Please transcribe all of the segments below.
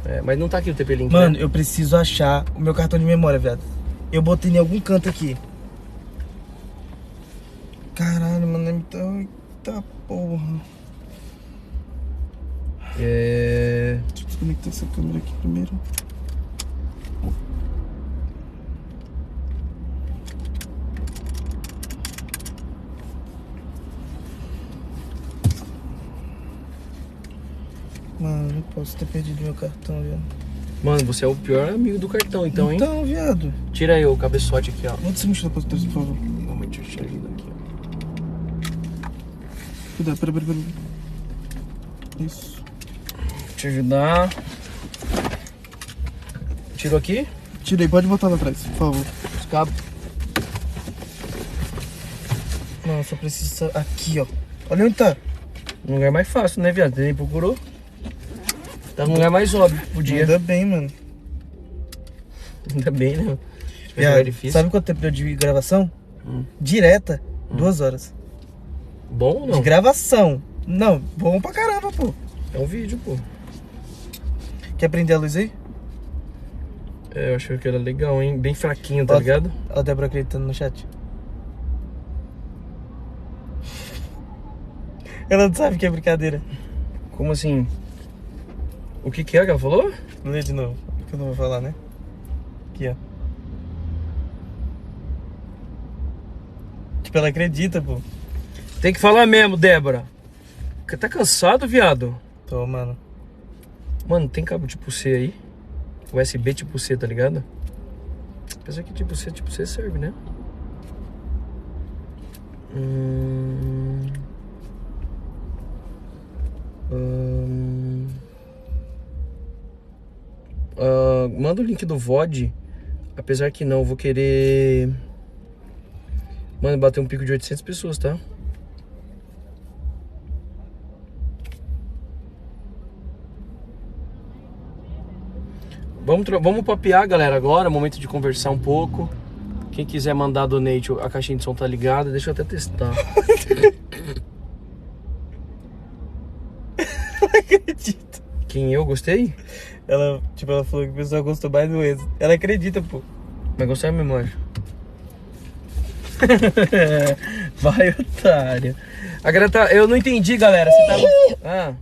É, mas não tá aqui o TP-Link, Mano, né? eu preciso achar o meu cartão de memória, viado. Eu botei em algum canto aqui. Caralho, mano. Eita porra. Deixa eu desconectar essa câmera aqui primeiro. Mano, não posso ter perdido meu cartão, viado. Mano, você é o pior amigo do cartão, então, hein? Então, viado. Tira aí o cabeçote aqui, ó. Bota essa mochila pra trás, por favor. Normalmente eu tiro aqui, ó. Cuidado, pera. Isso. Te ajudar. Tirou aqui? Tirei, pode botar lá atrás, por favor. Os cabos. Não, só precisa... Aqui, ó. Olha onde tá. Um lugar mais fácil, né, viado? Você nem procurou? Tá num lugar mais óbvio pro dia. Ainda bem, mano. Ainda bem, né? Viado, É difícil. sabe quanto tempo deu de gravação? Direta, 2 horas. Bom ou não? De gravação. Não, bom pra caramba, pô. É um vídeo, pô. Quer prender a luz aí? É, eu achei que era legal, hein? Bem fraquinho, tá Ó, ligado? Ó a Débora acreditando no chat. Ela não sabe que é brincadeira. Como assim? O que é que ela falou? Lê de novo, que eu não vou falar, né? Aqui, ó. Tipo, ela acredita, pô. Tem que falar mesmo, Débora. Tá cansado, viado? Tô, mano. Mano, tem cabo tipo C aí? USB tipo C, tá ligado? Apesar que tipo C serve, né? Manda o link do VOD. Apesar que não, vou querer... Mano, bater um pico de 800 pessoas, tá? Vamos papear, galera, agora. Momento de conversar um pouco. Quem quiser mandar donate, a caixinha de som tá ligada. Deixa eu até testar. Não acredito. Quem eu gostei? Ela falou que o pessoal gostou mais do ex. Ela acredita, pô. Mas gostei mesmo, acho. Vai, otário. Agora tá... Eu não entendi, galera. Você tava...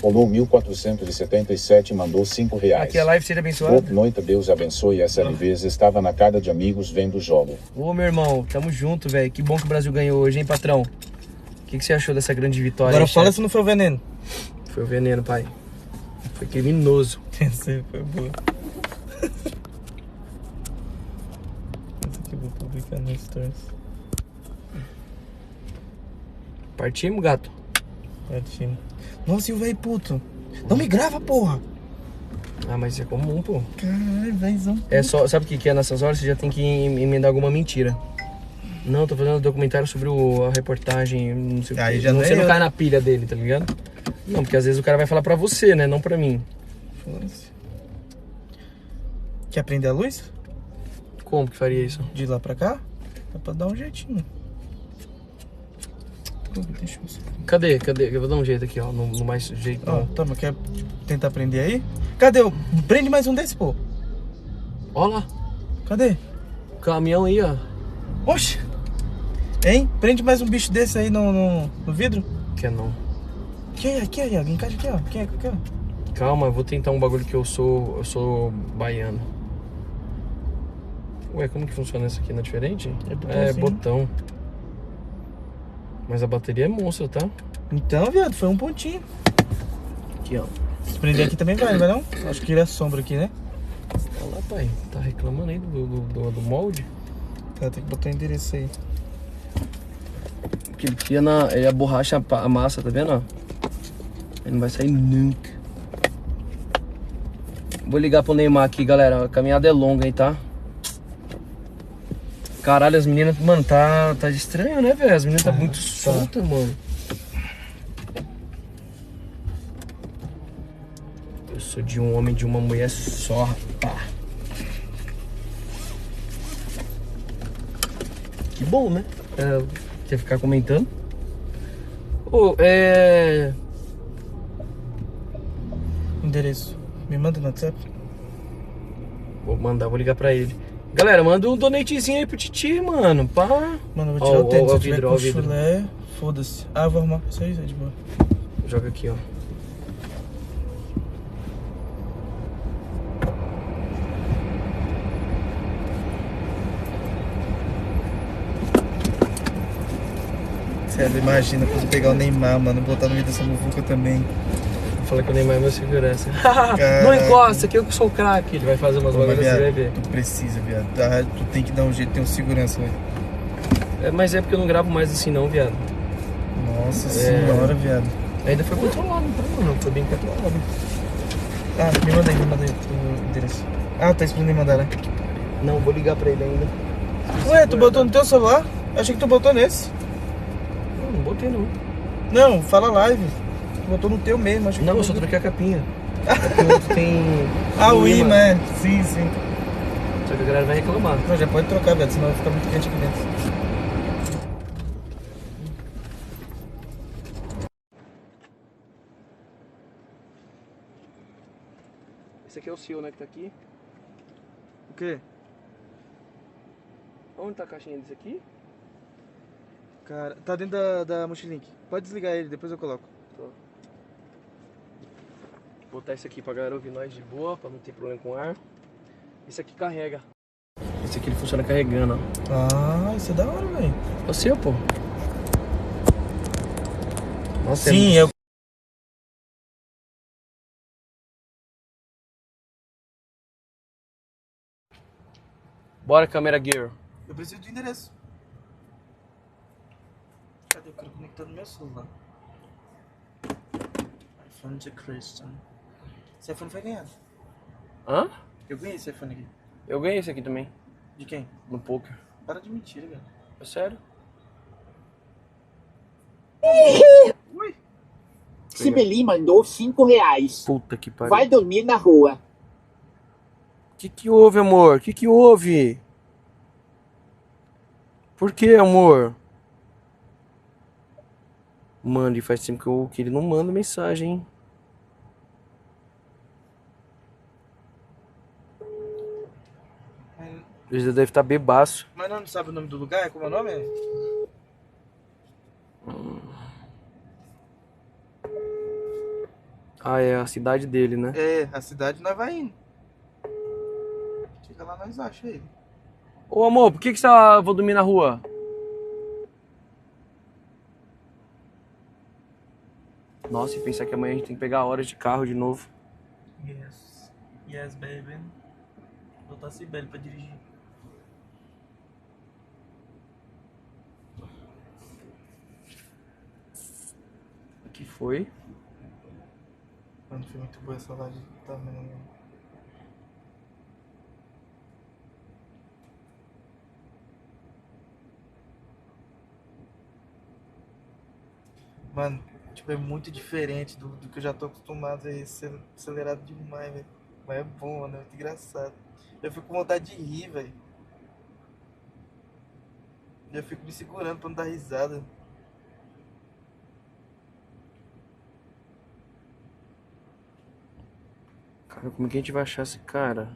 Rolou 1477 e mandou R$5. Aqui a live seja abençoada. Boa noite, Deus abençoe. Essa vez estava na casa de amigos vendo o jogo. Ô, meu irmão, tamo junto, velho. Que bom que o Brasil ganhou hoje, hein, patrão? O que você achou dessa grande vitória? Agora aí, fala chefe? se não foi o veneno. Foi o veneno, pai. Foi criminoso. Essa aí foi boa. Essa aqui eu vou publicar no Stories. Partimos, gato. Partimos. Nossa, e o velho puto? Não me grava, porra! Ah, mas isso é comum, pô. Caralho, velhozão. É só, sabe o que é nessas horas? Você já tem que emendar alguma mentira. Não, tô fazendo um documentário sobre a reportagem, não sei o Aí quê. já não é Você não eu. cai na pilha dele, tá ligado? Não, porque às vezes o cara vai falar pra você, né? Não pra mim. Foda-se. Quer prender a luz? Como que faria isso? De lá pra cá? Dá pra dar um jeitinho. Deixa eu... Cadê? Eu vou dar um jeito aqui, ó. No mais jeito. Ó, toma, quer tentar prender aí? Cadê? Prende mais um desse, pô. Ó lá. Cadê? O caminhão aí, ó. Oxe! Hein? Prende mais um bicho desse aí no vidro. Quer não. Aqui, ó. Encaixa aqui, ó. Aqui, ó. Calma, eu vou tentar um bagulho que eu sou baiano. Ué, como que funciona isso aqui? Não é diferente? É botão. Mas a bateria é monstro, tá? Então, viado, foi um pontinho. Aqui, ó. Se prender aqui também vai não? Acho que ele é sombra aqui, né? Olha lá, pai. Tá reclamando aí do molde? Tá, tem que botar o endereço aí. Porque ele cria a borracha, a massa, tá vendo, ó? Ele não vai sair nunca. Vou ligar pro Neymar aqui, galera. A caminhada é longa aí, tá? Caralho, as meninas... Mano, tá estranho, né, velho? As meninas tá muito soltas, mano. Eu sou de um homem, de uma mulher só, rapá. Que bom, né? Quer ficar comentando? Endereço. Me manda no WhatsApp. Vou mandar, vou ligar pra ele. Galera, manda um donatezinho aí pro Titi, mano. Pá. Mano, eu vou tirar o tênis. Ó, Se o eu tiver vidro, com ó, o vidro. chulé, foda-se. Ah, vou arrumar. Isso aí, é de boa. Joga aqui, ó. Sério, imagina quando pegar o Neymar, mano, botar no meio dessa muvuca também. Fala que o Neymar é meu segurança. Não Caraca. encosta, que eu sou o craque. Ele vai fazer umas Pô, mas, bagadas, você vai viado, ver. tu precisa, viado. Tá, tu tem que dar um jeito de ter um segurança, velho. É, mas é porque eu não gravo mais assim não, viado. Nossa senhora, viado. Ainda foi controlado, então, mano. Foi bem controlado. Ah, me manda aí o endereço. Ah, tá esperando me mandar, né? Não, vou ligar pra ele ainda. Ué, tu botou no teu celular? Achei que tu botou nesse. Não, não botei não. Não, fala live. Tu botou no teu mesmo, acho que Não, tu eu só botou. troquei a capinha. Porque o outro tem... Ah, o tem imã, imã. é. Sim, sim. Só que a galera vai reclamar. Não, já pode trocar, velho, senão vai ficar muito quente aqui dentro. Esse aqui é o seu, né, que tá aqui. O quê? Onde tá a caixinha desse aqui? Cara, tá dentro da mochilinha. Pode desligar ele, depois eu coloco. Tô. Vou botar esse aqui pra galera ouvir nós de boa, pra não ter problema com ar. Esse aqui carrega. Esse aqui ele funciona carregando, ó. Ah, isso é da hora, velho. É o seu, pô. Nossa, Sim, eu... Bora, câmera gear. Eu preciso do endereço. Cadê? Eu quero conectar no meu celular. iPhone de Christian. Esse iPhone foi ganhado. Hã? Eu ganhei esse iPhone aqui. Eu ganhei esse aqui também, De quem? no poker. Para de mentira, velho. É sério? Ui. Sibeli mandou R$5. Puta que pariu. Vai dormir na rua. Que houve, amor? Que houve? Por que, amor? Mano, faz tempo que ele não manda mensagem, hein? Ele já deve estar bebaço. Mas não sabe o nome do lugar? Como é o nome? Ah, é a cidade dele, né? É, a cidade nós vai indo. Chega lá, nós achamos ele. Ô, amor, por que você tá... vou dormir na rua? Nossa, e pensar que amanhã a gente tem que pegar horas de carro de novo. Yes. Yes, baby. Vou botar Sibeli pra dirigir. O que foi? Mano, foi muito boa essa live também. Mano, tipo, é muito diferente do que eu já tô acostumado a ser acelerado demais, velho. Mas é bom, mano, é muito engraçado. Eu fico com vontade de rir, velho. Eu fico me segurando pra não dar risada. Cara, como é que a gente vai achar esse cara?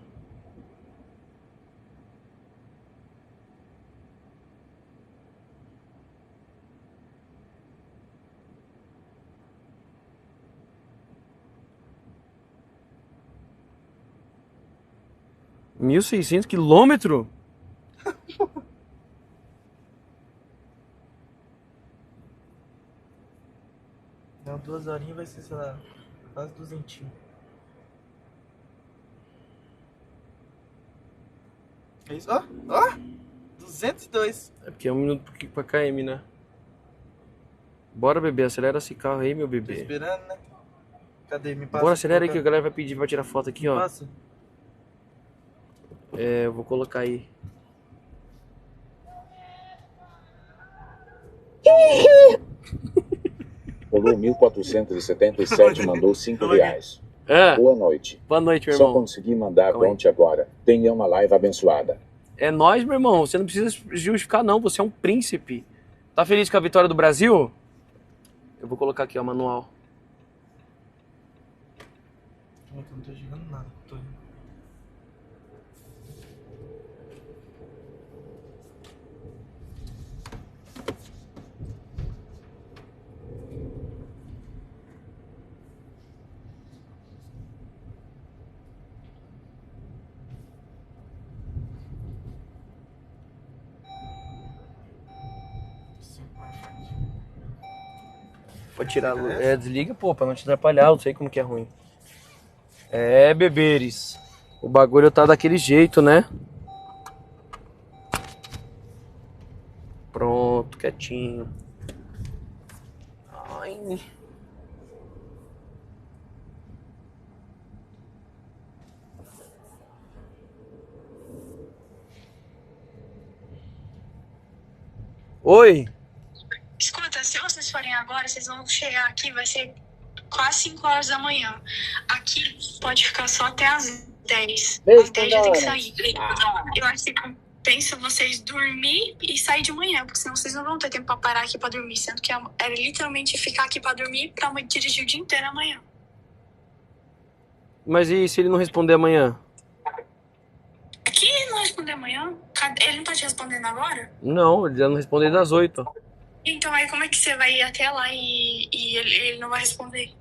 $1.600? Não, 2 horinhas vai ser, sei lá, quase 200. É isso? Ó, ó! 202. É porque é 1 minuto pra KM, né? Bora, bebê, acelera esse carro aí, meu Tô bebê. esperando, né? Cadê? Me passa. Bora, acelera aí que a galera vai pedir pra tirar foto aqui, ó. Passa. É, eu vou colocar aí. Rolou 1477 e mandou R$5. É, Boa noite. boa noite, meu Só irmão. consegui mandar Calma aí. Bronte agora. Tenha uma live abençoada. É nóis, meu irmão. Você não precisa justificar, não. Você é um príncipe. Tá feliz com a vitória do Brasil? Eu vou colocar aqui, ó, manual. Como é que eu não tô jogando nada? Tô... Pode tirar a luz. Desliga, pô, pra não te atrapalhar, eu sei como que é ruim. Beberes. O bagulho tá daquele jeito, né? Pronto, quietinho. Ai. Oi. Escuta, se vocês forem agora, vocês vão chegar aqui, vai ser quase 5 horas da manhã. Aqui pode ficar só até as 10. Às 10 já tem que sair. Eu acho que compensa vocês dormir e sair de manhã, porque senão vocês não vão ter tempo pra parar aqui pra dormir, sendo que era literalmente ficar aqui pra dormir pra dirigir o dia inteiro amanhã. Mas e se ele não responder amanhã? Aqui não responder amanhã? Ele não tá te respondendo agora? Não, ele já não respondeu das 8. Então aí como é que você vai ir até lá e ele não vai responder?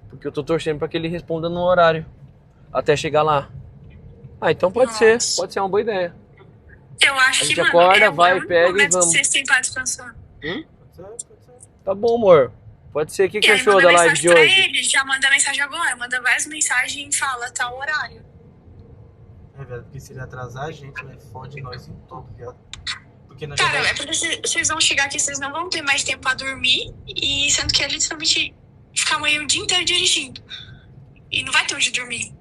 Porque eu tô torcendo pra que ele responda no horário. Até chegar lá. Ah, então pode ser. Pode ser uma boa ideia. Eu acho A gente que, mano, acorda, vai, o único pega e momento vamos. que vocês têm pra descansar. Tá bom, amor. Pode ser. O que E aí achou manda da live mensagem de pra hoje? ele, já manda mensagem agora, manda várias mensagens e fala tal horário. É, velho, porque se ele atrasar a gente, vai fode nós em tudo, viado. Porque nós Cara, já vai... é porque vocês vão chegar aqui, vocês não vão ter mais tempo pra dormir, e sendo que é literalmente ficar amanhã o dia inteiro dirigindo. E não vai ter onde dormir.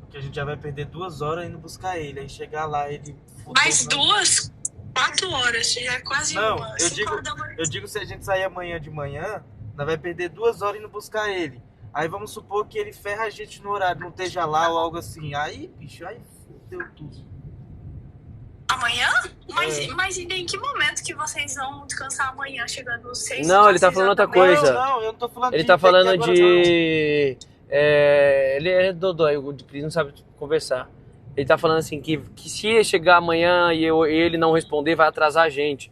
Porque a gente já vai perder 2 horas indo buscar ele. Aí chegar lá, ele... Mais 2, 4 horas, já é quase Não, uma. eu 5 horas da manhã. digo se a gente sair amanhã de manhã, nós vai perder 2 horas indo buscar ele. Aí vamos supor que ele ferra a gente no horário, não esteja lá ou algo assim. Aí, bicho, aí fudeu tudo. Amanhã? Mas em que momento que vocês vão descansar amanhã, chegando 6 Não, ele tá 6 falando horas da outra manhã? coisa. Não, eu não tô falando Ele de tá daqui falando agora, de... ele é dodói, o Cris não sabe conversar. Ele tá falando assim, que se chegar amanhã e ele não responder, vai atrasar a gente.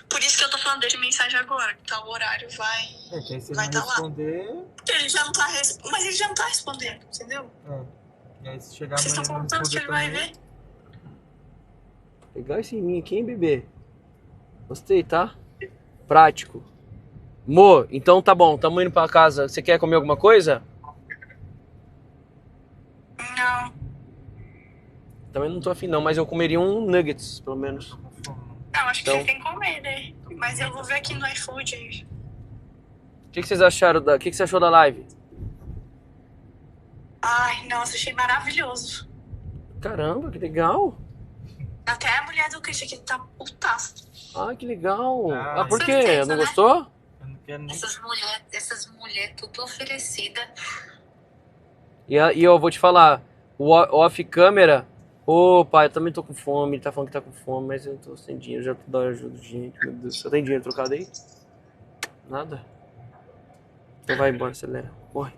Por isso que eu tô falando de mensagem agora, que tá o horário, vai... não. É, que aí se ele Vai não tá lá. responder... Porque ele já não tá mas ele já não tá respondendo, entendeu? É. E aí se chegar Vocês amanhã estão e não contando que ele responder vai também... ver? Legal esse em mim aqui, hein, bebê? Gostei, tá? Prático. Mo, então tá bom, tamo indo pra casa. Você quer comer alguma coisa? Não. Também não tô afim não, mas eu comeria um nuggets, pelo menos. Não, acho que Então- você tem que comer, né? Mas eu vou ver aqui no iFood aí. O que vocês acharam o que você achou da live? Ai, nossa, achei maravilhoso. Caramba, que legal. Até a mulher do Christian aqui tá putaça. Ah, que legal. Ah, Ah, por quê? certeza, Não né? gostou? Eu não quero nem... Essas mulheres tudo oferecida. E eu vou te falar, o off câmera, ô pai, eu também tô com fome, ele tá falando que tá com fome, mas eu tô sem dinheiro, já tô dando ajuda de gente, meu Deus. Você tem dinheiro trocado aí? Nada? Então vai embora, acelera, corre.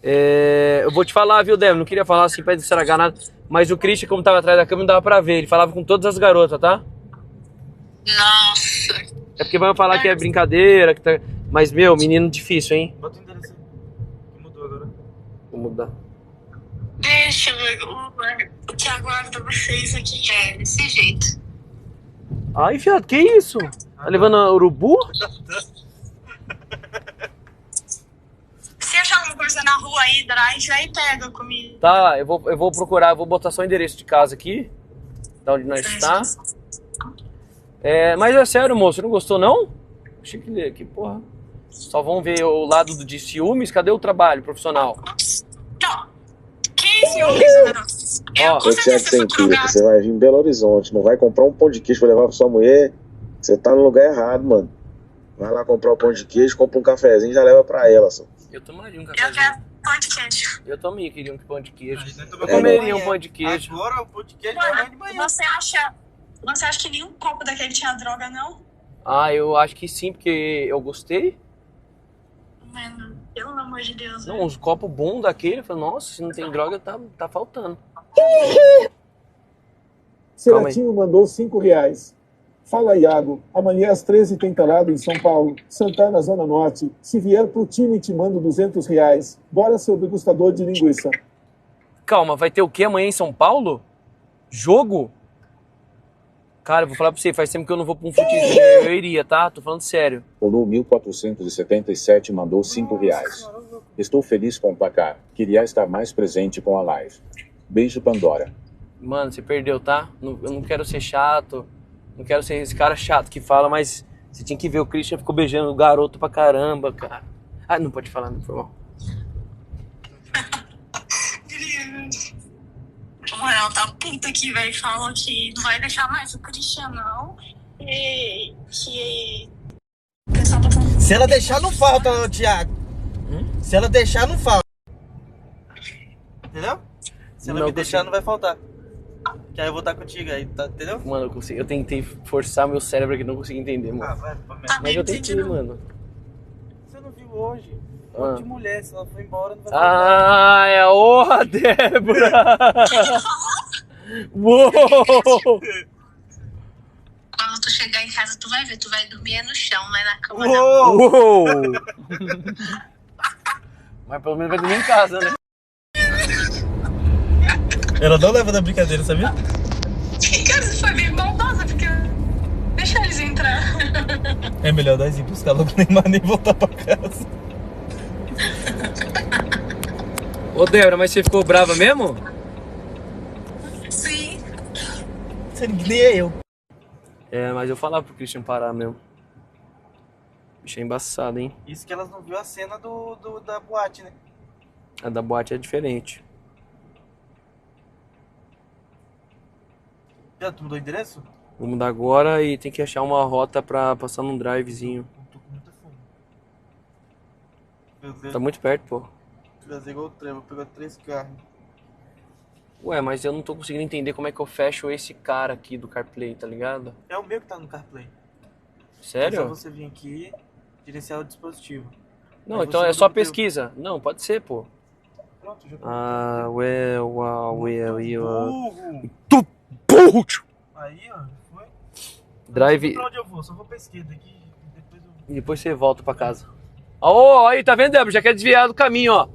Eu vou te falar, viu, Débora, não queria falar assim pra estragar nada, mas o Christian, como tava atrás da câmera, não dava pra ver, ele falava com todas as garotas, tá? Nossa. É porque vão falar que é brincadeira, que tá... Mas, meu, menino difícil, hein? Bota o endereço aí. Que mudou agora. Vou mudar. Deixa eu ver o que aguarda vocês aqui. É, desse jeito. Ai, viado, que isso? Tá levando a urubu? Se achar alguma coisa na rua aí, drive, aí pega comigo. Tá, eu vou procurar, eu vou botar só o endereço de casa aqui, da onde nós está. Mas é sério, moço, você não gostou não? Achei que porra. Só vão ver o lado de ciúmes, cadê o trabalho profissional? Não. Que ciúmes, Ó, com Eu tinha certeza que você foi sentir, drogado. você vai vir em Belo Horizonte, não vai comprar um pão de queijo pra levar pra sua mulher, você tá no lugar errado, mano. Vai lá comprar o pão de queijo, compra um cafezinho e já leva pra ela, só. eu tomaria um Eu cafezinho. quero pão de queijo. Eu também queria um pão de queijo. Aí nós Eu tomamos comeria banho. um pão de queijo. Agora o podcast vai de Mano, manhã. você acha que nenhum copo daquele tinha droga, não? Ah, eu acho que sim, porque eu gostei. Mano, pelo amor de Deus. Não, uns copos bons daquele. Eu falei, nossa, se não tem droga, tá faltando. Ceratinho mandou 5 reais. Fala, Iago. Amanhã às 13 tem pelado em São Paulo. Santana, Zona Norte. Se vier pro time, te mando 200 reais. Bora, seu degustador de linguiça. Calma, vai ter o que amanhã em São Paulo? Jogo? Cara, eu vou falar pra você, faz tempo que eu não vou pra um futezinho. Eu iria, tá? Tô falando sério. Rolou 1477 mandou 5 reais. Estou feliz com o placar. Queria estar mais presente com a live. Beijo, Pandora. Mano, você perdeu, tá? Eu não quero ser chato. Não quero ser esse cara chato que fala, mas você tinha que ver, o Christian ficou beijando o garoto pra caramba, cara. Ah, não pode falar, não foi mal. O Moral tá puta aqui, velho. Falou que não vai deixar mais o Christian, não. Que o pessoal tá falando. Se ela deixar, não falta, Thiago. Se ela deixar, não falta. Entendeu? Se ela Não me deixar, consigo. não vai faltar. Que aí eu vou estar contigo aí, tá? Entendeu? Mano, eu tentei forçar meu cérebro aqui, não consegui entender, mano. Vai pra merda. Tá Mas eu bem, tentei, não. mano. Você não viu hoje? Ah. De mulher, se ela for embora, não vai voltar. Ah, é a Débora! Uou! Quando tu chegar em casa, tu vai ver. Tu vai dormir no chão, não é na cama, não. Uou! Uou! Mas pelo menos vai dormir em casa, né? Ela não leva da brincadeira, sabia? Cara, você foi bem maldosa, porque deixa eles entrar. É melhor nós ir buscar logo o Neymar nem voltar pra casa. Ô, Débora, mas você ficou brava mesmo? Sim. Você nem é eu. É, mas eu falava pro Christian parar mesmo. Bicho é embaçado, hein? Isso que elas não viu a cena da boate, né? A da boate é diferente. Já tu mudou o endereço? Vou mudar agora e tem que achar uma rota pra passar num drivezinho. Eu tô com muita fome. Meu Deus, Tá muito perto, pô. trazer igual o trem, vou pegar 3 carros. Ué, mas eu não tô conseguindo entender como é que eu fecho esse cara aqui do CarPlay, tá ligado? É o meu que tá no CarPlay. É só Sério? você vir aqui, gerenciar o dispositivo. Não, Aí então você é só muda o teu. pesquisa. Não, pode ser, pô. Pronto, já Ah, burro. Tu burro! Aí, ó, foi. Drive. Pra onde eu vou? Só vou pra esquerda aqui, depois eu... E depois você volta pra casa. Ô, aí, tá vendo, Débora? Já quer desviar do caminho, ó.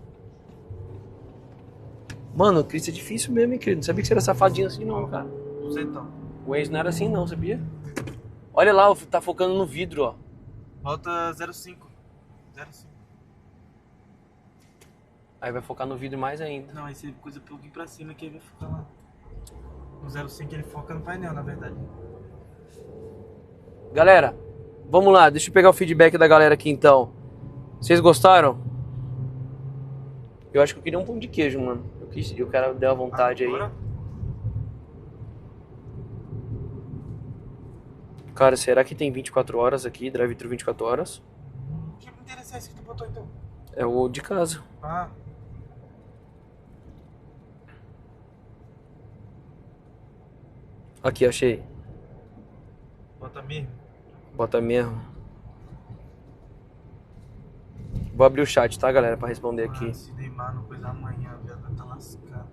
Mano, o Chris é difícil mesmo, hein, querido? Não sabia que você era safadinho assim, não, cara. Não sei então. O ex não era assim, não, sabia? Olha lá, tá focando no vidro, ó. Volta 05. 05. Aí vai focar no vidro mais ainda. Não, aí você coisa um pouquinho pra cima que ele vai ficar lá. No 05 ele foca no painel, na verdade. Galera, vamos lá. Deixa eu pegar o feedback da galera aqui, então. Vocês gostaram? Eu acho que eu queria um pão de queijo, mano. O cara deu a vontade aí. Agora, Cara, será que tem 24 horas aqui? Drive-thru 24 horas? que interesse é esse que tu botou então? É o de casa. Ah, Aqui, achei. bota mesmo. Bota mesmo. Vou abrir o chat, tá, galera? Pra responder aqui. Ah, se Neymar não coisa amanhã, viado, vai tá lascado.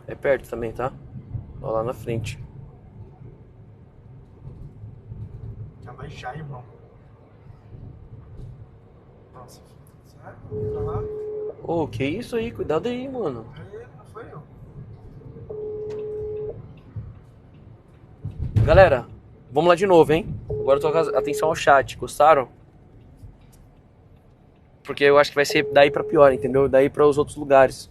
É perto também, tá? Ó, lá na frente. Já vai já, irmão. Nossa, sério? Pra lá? Ô, que isso aí? Cuidado aí, mano. Aí, não foi eu. Galera, vamos lá de novo, hein? Agora eu tô com atenção ao chat. Gostaram? Porque eu acho que vai ser daí pra pior, entendeu? Daí pra os outros lugares.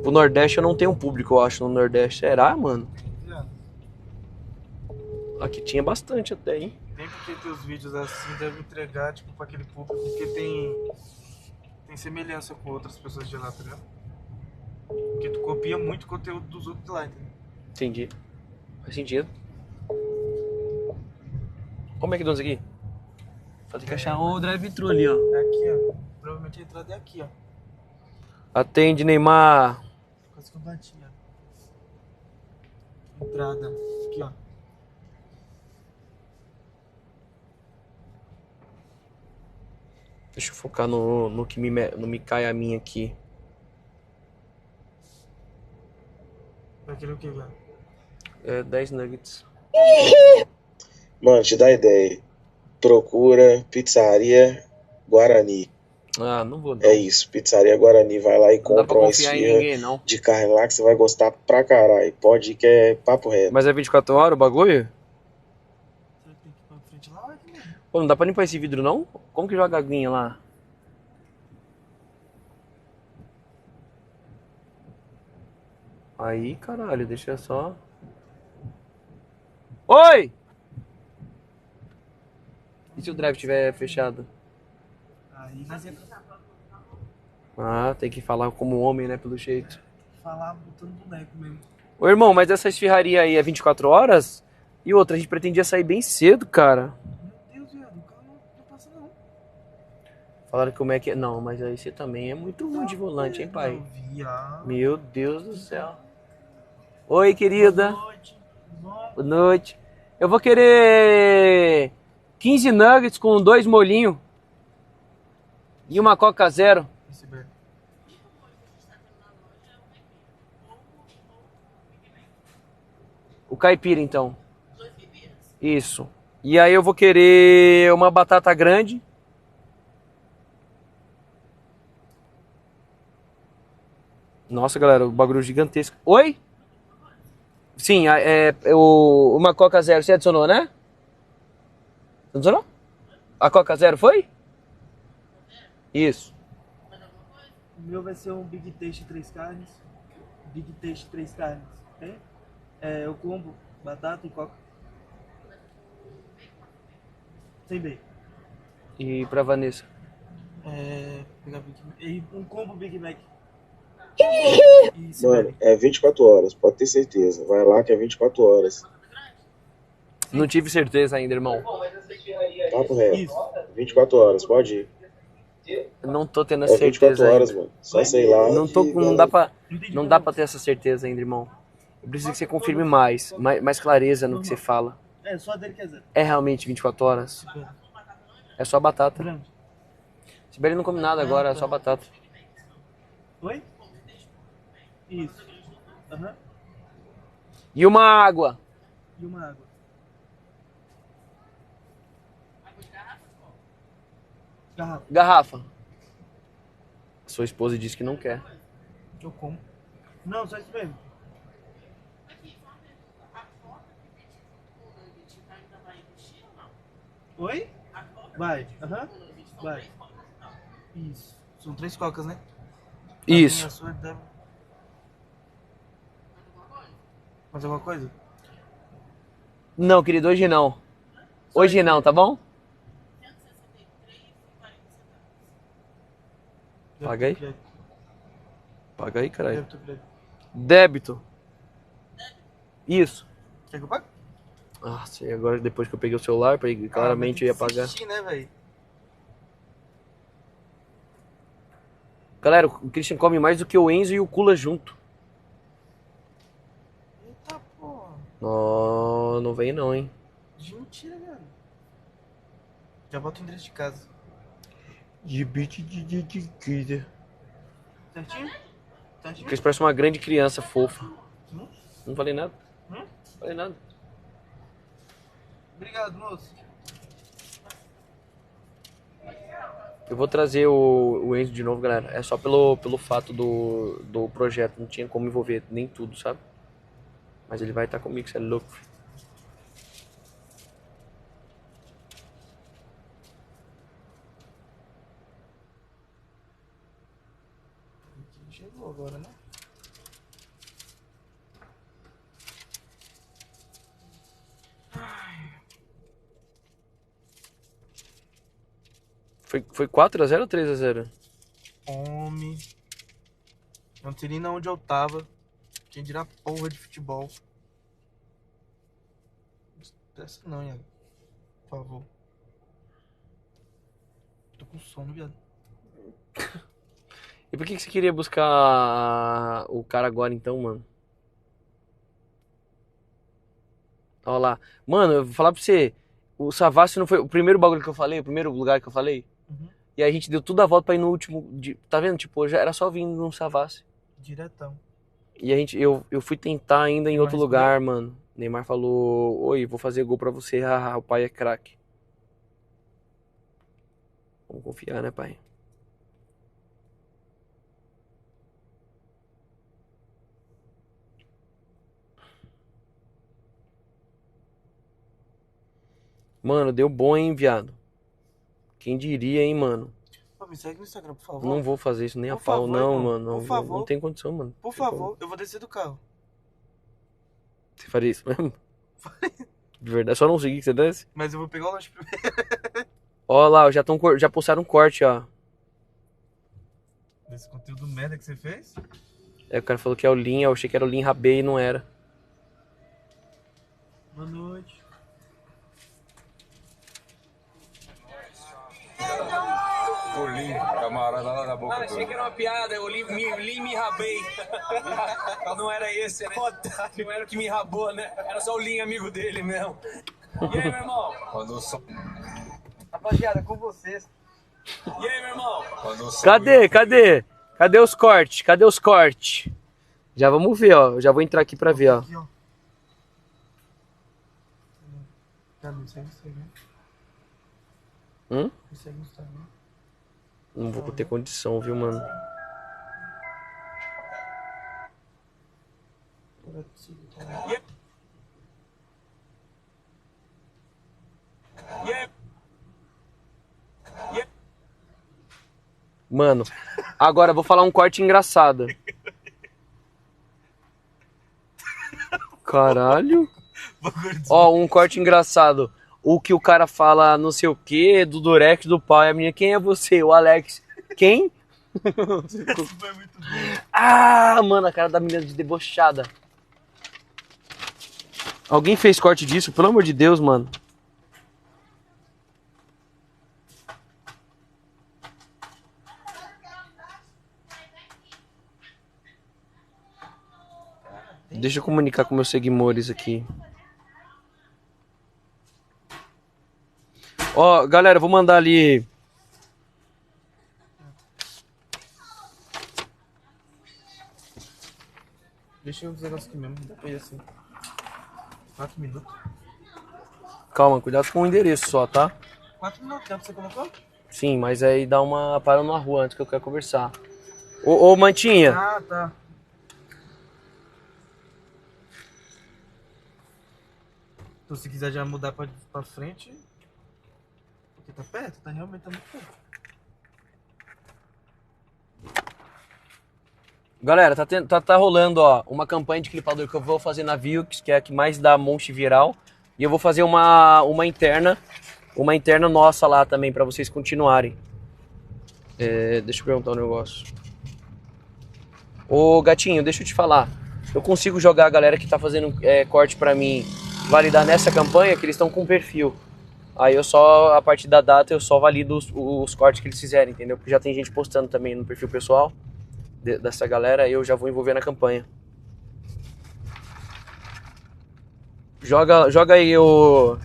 Pro Nordeste eu não tenho público, eu acho, no Nordeste. Será, mano? Viado, Aqui tinha bastante até, hein? nem porque teus vídeos assim deve entregar, tipo, pra aquele público, porque tem semelhança com outras pessoas de lá, tá ligado? Porque tu copia muito o conteúdo dos outros de lá, entendeu? Entendi. Faz sentido. Como é que dá isso aqui? Só tem que achar o drive-thru ali, ó. É aqui, ó. Provavelmente a entrada é aqui, ó. Atende, Neymar. Quase que eu bati, ó. Entrada. Aqui, ó. Deixa eu focar no que no me cai a minha aqui. Vai querer o que, velho? É 10 nuggets. Mano, te dá ideia. Procura Pizzaria Guarani. Ah, não vou não. É isso, Pizzaria Guarani. Vai lá e Não dá pra compra uma confiar em esfirra ninguém, não. de carne lá que você vai gostar pra caralho. Pode ir que é papo reto. Mas é 24 horas o bagulho? Você tem que ir pra frente lá, vai, mano. Pô, não dá pra limpar esse vidro, não? Como que joga a aguinha lá? Aí, caralho, deixa só... Oi! E se o drive estiver fechado? Aí nós ia Ah, tem que falar como homem, né, pelo jeito. falar botando boneco mesmo. Ô, irmão, mas essa esfirraria aí é 24 horas? E outra, a gente pretendia sair bem cedo, cara. Meu Deus, viado, o carro não passa não. Falaram que o Mac... Não, mas aí você também é muito ruim de volante, hein, pai? Não, viado. Meu Deus do céu. Oi, querida. Boa noite. Bom. Boa noite. Eu vou querer 15 nuggets com 2 molhinhos e uma Coca Zero. Esse Beto. O caipira, então. Isso. E aí eu vou querer uma batata grande. Nossa, galera, o bagulho gigantesco. Oi? Sim, uma Coca Zero. Você adicionou, né? Você adicionou? A Coca Zero foi? Isso. O meu vai ser um Big Taste 3 carnes. Big Taste 3 carnes. Tem? É, o combo, batata e coca. Sem bacon. E pra Vanessa? Pegar Big Mac. E um combo Big Mac. Mano, é 24 horas, pode ter certeza. Vai lá que é 24 horas. Não tive certeza ainda, irmão. Papo reto. Isso. 24 horas, pode ir. Eu não tô tendo É essa 24 certeza horas, ainda. mano. Só sei lá. Não dá pra ter essa certeza ainda, irmão. Eu preciso que você confirme mais clareza no que você fala. É, só dele que é zero. É realmente 24 horas? É só batata. Grande. Sibeli não come nada agora, é só batata. Oi? Isso. Aham. E uma água. E uma água. Garrafa. Garrafa. Sua esposa disse que não quer. Eu como. Não, só isso mesmo. Oi? Vai. Aham. Vai. Isso. São 3 cocas, né? A Isso. minha, a sua deve... Mais alguma coisa? Não, querido, hoje não. Hoje não, tá bom? Paga aí. Paga aí, caralho. Débito. Isso. Quer que eu pague? Nossa, e agora depois que eu peguei o celular, claramente eu ia pagar. Assistir, né, velho? Galera, o Christian come mais do que o Enzo e o Kula junto. Eita porra. Não, não vem não, hein? De mentira, velho. Já bota o endereço de casa. Certinho? Certinho? Certinho? Porque parece uma grande criança fofa. Não falei nada. Não falei nada. Obrigado, moço. Eu vou trazer o Enzo de novo, galera. É só pelo fato do projeto. Não tinha como envolver nem tudo, sabe? Mas ele vai estar comigo, você é louco. Chegou agora, né? Foi 4x0 ou 3x0? Homem. Não sei nem onde eu tava. Quem dirá porra de futebol. Não estressa não, Iago. Por favor. Tô com sono, viado. E por que você queria buscar o cara agora então, mano? Olha lá. Mano, eu vou falar pra você. O Savassi não foi o primeiro bagulho que eu falei? O primeiro lugar que eu falei? Uhum. E aí a gente deu tudo a volta pra ir no último. Tá vendo? Tipo, já era só vir no Savassi. Diretão. E eu fui tentar ainda em outro Mas lugar, mano. Neymar falou: Oi, vou fazer gol pra você, haha, o pai é craque. Vamos confiar, né, pai? Mano, deu bom, hein, viado? Quem diria, hein, mano? Pô, me segue no Instagram, por favor. Não vou fazer isso nem a Por pau, favor, não, irmão. mano. Por Não, favor. não tem condição, mano. Por favor, eu vou descer do carro. Você faria isso mesmo? De verdade, só não seguir que você desce? Mas eu vou pegar o lanche primeiro. Ó lá, já postaram um corte, ó. Desse conteúdo merda que você fez? Aí o cara falou que é o Lean, eu achei que era o Lean Rabei e não era. Boa noite. O Lean, camarada lá na boca. Achei que era uma piada, eu me rabei. Não era esse, né? Não era o que me rabou, né? Era só o Lean, amigo dele mesmo. E aí, meu irmão? Quando o som. Rapaziada, com vocês. E aí, meu irmão? Quando o som. Cadê? Cadê os cortes? Cadê os cortes? Já vamos ver, ó. Eu já vou entrar aqui pra ver, ó. Aqui, ó. Cara, me segue no Instagram. Me segue no Instagram. Não vou ter condição, viu, mano? Mano, agora eu vou falar um corte engraçado. Caralho. Ó, um corte engraçado. O que o cara fala não sei o que, do direct do pai. A menina, quem é você? O Alex. Quem? Isso foi muito bom. Ah, mano, a cara da menina de debochada. Alguém fez corte disso? Pelo amor de Deus, mano. Deixa eu comunicar com meus seguidores aqui. Ó, galera, eu vou mandar ali. Deixa eu uns negócios aqui mesmo. Dá pra ir assim. 4 minutos. Calma, cuidado com o endereço só, tá? 4 minutos, já você colocou? Sim, mas aí dá uma parada na rua antes que eu quero conversar. Ô, Mantinha. Ah, tá. Então se quiser já mudar pra frente. Porque tá perto, tá realmente tá muito perto. Galera, tá rolando, ó, uma campanha de clipador que eu vou fazer na Vilks, que é a que mais dá monte viral. E eu vou fazer uma interna nossa lá também, pra vocês continuarem. Deixa eu perguntar um negócio. Ô, gatinho, deixa eu te falar. Eu consigo jogar a galera que tá fazendo corte pra mim, validar nessa campanha, que eles estão com perfil. Aí eu só, a partir da data, eu só valido os cortes que eles fizerem, entendeu? Porque já tem gente postando também no perfil pessoal dessa galera, aí eu já vou envolver na campanha. Joga aí o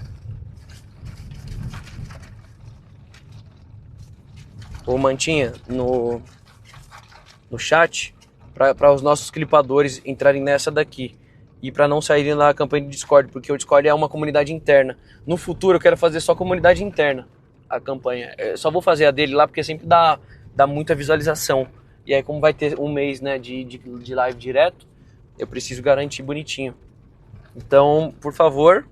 Mantinha no chat para os nossos clipadores entrarem nessa daqui e para não saírem na campanha de Discord, porque o Discord é uma comunidade interna. No futuro eu quero fazer só comunidade interna a campanha. Eu só vou fazer a dele lá porque sempre dá muita visualização. E aí, como vai ter um mês, né, de live direto, eu preciso garantir bonitinho. Então, por favor,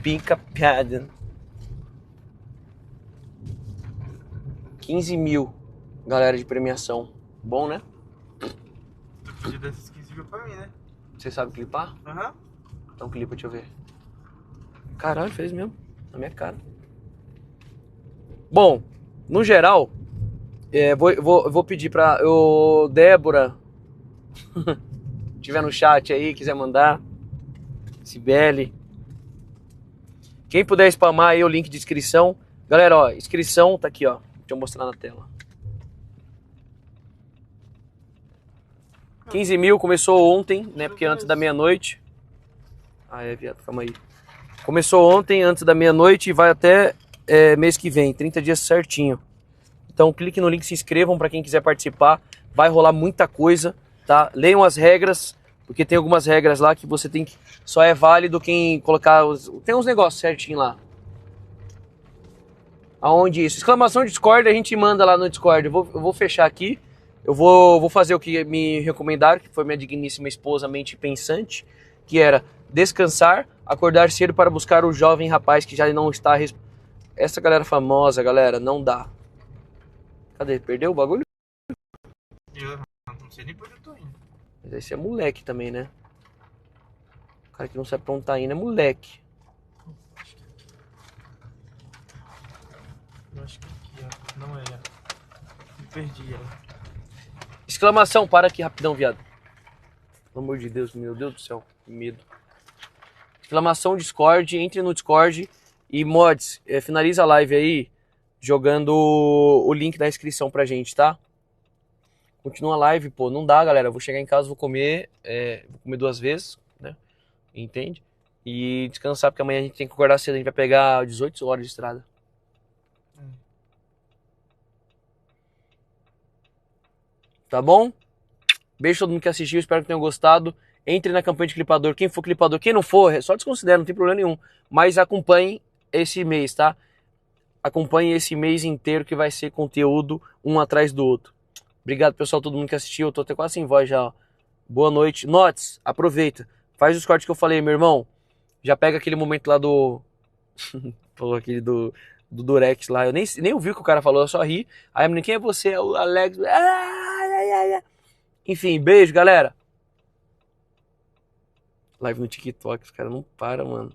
pica piada. 15 mil, galera, de premiação. Bom, né? Eu pedi desses 15 mil pra mim, né? Você sabe clipar? Aham. Então clipa, deixa eu ver. Caralho, fez mesmo. Na minha cara. Bom, no geral, vou pedir pra Débora, tiver no chat aí, quiser mandar, Cibele. Quem puder spamar aí o link de inscrição. Galera, ó, inscrição tá aqui, ó. Deixa eu mostrar na tela. 15 mil, começou ontem, né? Porque antes da meia-noite. Ah, viado, calma aí. Começou ontem, antes da meia-noite, e vai até mês que vem, 30 dias certinho. Então clique no link, se inscrevam para quem quiser participar. Vai rolar muita coisa, tá? Leiam as regras, porque tem algumas regras lá que você tem que... Só é válido quem colocar... Tem uns negócios certinho lá. Aonde isso? Exclamação Discord, a gente manda lá no Discord. Eu vou fechar aqui. Eu vou fazer o que me recomendaram, que foi minha digníssima esposa mente pensante, que era descansar, acordar cedo para buscar o jovem rapaz que já não está... Essa galera famosa, galera, não dá. Cadê? Perdeu o bagulho? Eu não sei nem por onde eu tô indo. Mas esse é moleque também, né? O cara que não sabe pra onde tá indo é moleque. Eu acho que aqui, ó. Não é. Me perdi, ó. Exclamação, para aqui rapidão, viado. Pelo amor de Deus, meu Deus do céu, que medo. Exclamação Discord, entre no Discord e mods, finaliza a live aí jogando o link da inscrição pra gente, tá? Continua a live, pô, não dá, galera. Eu vou chegar em casa, vou comer 2 vezes, né? Entende? E descansar, porque amanhã a gente tem que acordar cedo, a gente vai pegar 18 horas de estrada. Tá bom? Beijo a todo mundo que assistiu, espero que tenham gostado. Entre na campanha de clipador, quem for clipador, quem não for, só desconsidera, não tem problema nenhum. Mas acompanhe esse mês, tá? Acompanhe esse mês inteiro que vai ser conteúdo um atrás do outro. Obrigado, pessoal, todo mundo que assistiu. Eu tô até quase sem voz já, ó. Boa noite. Notes, aproveita. Faz os cortes que eu falei, meu irmão. Já pega aquele momento lá do... Falou aquele do Durex lá. Eu nem ouvi o que o cara falou, eu só ri. Aí a menina, quem é você? É o Alex. Enfim, beijo, galera. Live no TikTok, os caras não param, mano.